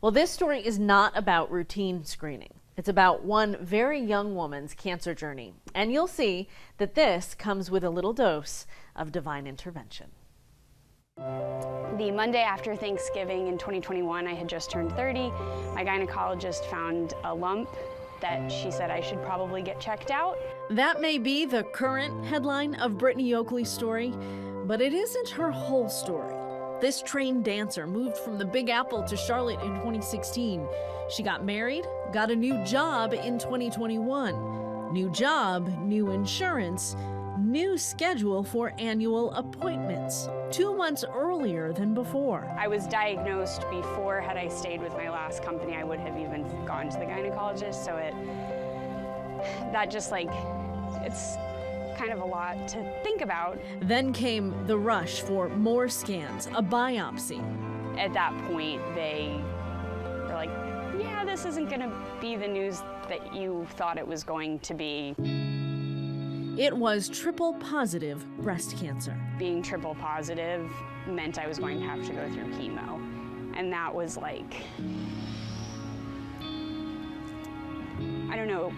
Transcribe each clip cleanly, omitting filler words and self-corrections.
Well, this story is not about routine screening. It's about one very young woman's cancer journey. And you'll see that this comes with a little dose of divine intervention. The Monday after Thanksgiving in 2021, I had just turned 30. My gynecologist found a lump that she said I should probably get checked out. That may be the current headline of Brittany Yokley's story, but it isn't her whole story. This trained dancer moved from the Big Apple to Charlotte in 2016. She got married, got a new job in 2021. New job, new insurance, new schedule for annual appointments, 2 months earlier than before. I was diagnosed before. Had I stayed with my last company, I would have even gone to the gynecologist. So it's kind of a lot to think about. Then came the rush for more scans, a biopsy. At that point, they were like, yeah, this isn't going to be the news that you thought it was going to be. It was triple positive breast cancer. Being triple positive meant I was going to have to go through chemo. And that was like, I don't know,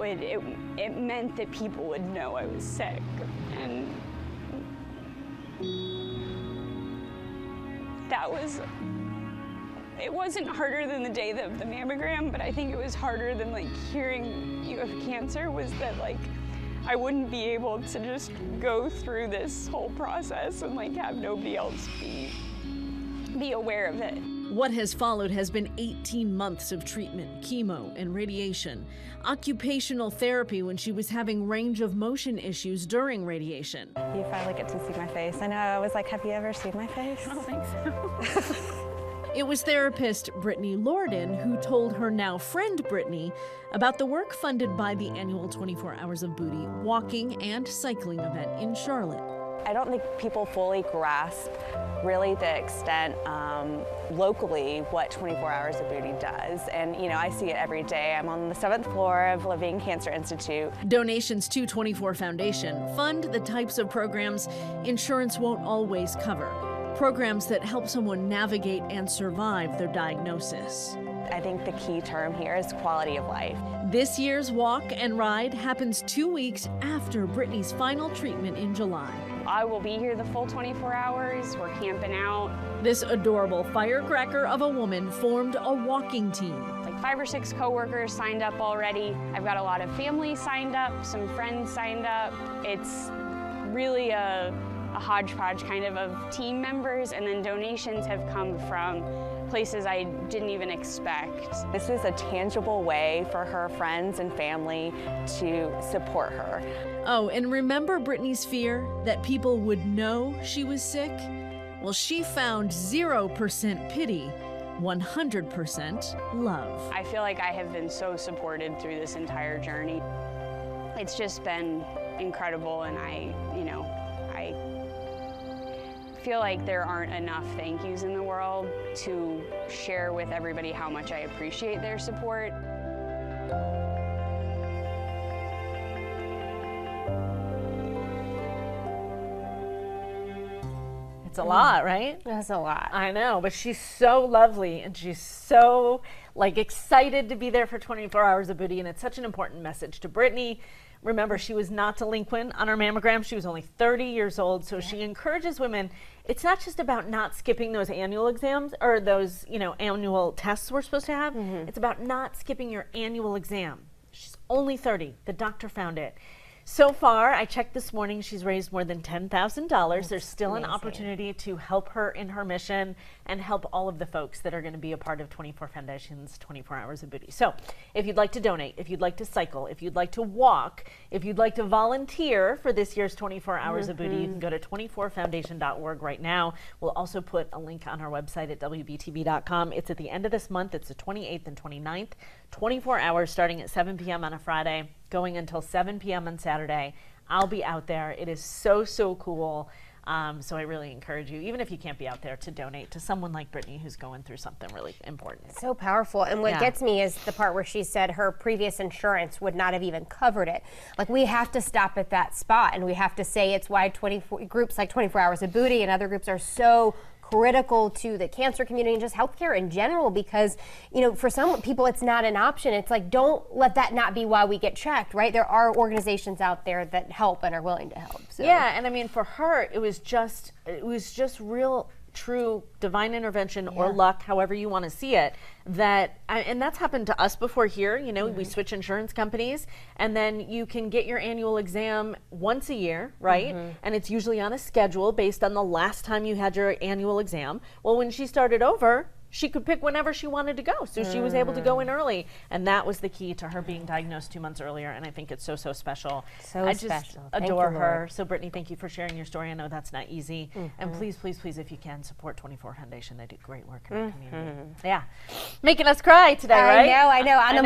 it meant that people would know I was sick. And it wasn't harder than the day of the mammogram, but I think it was harder than like hearing you have cancer, was that like I wouldn't be able to just go through this whole process and like have nobody else be aware of it. What has followed has been 18 months of treatment, chemo and radiation, occupational therapy when she was having range of motion issues during radiation. You finally get to see my face. I know, I was like, have you ever seen my face? I don't think so. It was therapist Brittany Lorden who told her now friend Brittany about the work funded by the annual 24 Hours of Booty walking and cycling event in Charlotte. I don't think people fully grasp really the extent locally what 24 Hours of Booty does. And you know, I see it every day. I'm on the 7th floor of Living Cancer Institute. Donations to 24 Foundation fund the types of programs insurance won't always cover. Programs that help someone navigate and survive their diagnosis. I think the key term here is quality of life. This year's walk and ride happens 2 weeks after Brittany's final treatment in July. I will be here the full 24 hours. We're camping out. This adorable firecracker of a woman formed a walking team. Like 5 or 6 coworkers signed up already. I've got a lot of family signed up, some friends signed up. It's really a hodgepodge kind of team members, and then donations have come from places I didn't even expect. This is a tangible way for her friends and family to support her. Oh, and remember Brittany's fear that people would know she was sick? Well, she found 0% pity, 100% love. I feel like I have been so supported through this entire journey. It's just been incredible, and I feel like there aren't enough thank yous in the world to share with everybody how much I appreciate their support. It's a lot, right? That's a lot. I know, but she's so lovely and she's so excited to be there for 24 Hours of Booty, and it's such an important message to Brittany. Remember, she was not delinquent on her mammogram. She was only 30 years old, so she encourages women. It's not just about not skipping those annual exams or those, annual tests we're supposed to have. It's about not skipping your annual exam. She's only 30. The doctor found it. So far, I checked this morning, she's raised more than $10,000. There's still an opportunity to help her in her mission and help all of the folks that are going to be a part of 24 Foundation's 24 Hours of Booty. So if you'd like to donate, if you'd like to cycle, if you'd like to walk, if you'd like to volunteer for this year's 24 Hours of Booty, you can go to 24foundation.org right now. We'll also put a link on our website at WBTV.com. It's at the end of this month. It's the 28th and 29th. 24 hours starting at 7 p.m. on a Friday, going until 7 p.m. on Saturday. I'll be out there. It is so, so cool. So I really encourage you, even if you can't be out there, to donate to someone like Brittany who's going through something really important. So powerful. And what gets me is the part where she said her previous insurance would not have even covered it. Like, we have to stop at that spot, and we have to say it's why 24 groups like 24 Hours of Booty and other groups are so critical to the cancer community and just healthcare in general, because, you know, for some people it's not an option. It's like, don't let that not be why we get checked, right? There are organizations out there that help and are willing to help. So. Yeah, and I mean, for her, it was just real, true divine intervention or luck, however you want to see it, and that's happened to us before here. You know, we switch insurance companies, and then you can get your annual exam once a year, right? And it's usually on a schedule based on the last time you had your annual exam. Well, when she started over, she could pick whenever she wanted to go. So she was able to go in early. And that was the key to her being diagnosed 2 months earlier. And I think it's so, so special. I just adore her. So Brittany, thank you for sharing your story. I know that's not easy. And please, please, please, if you can, support 24 Foundation. They do great work in our community. Yeah. Making us cry today, right? I know. On a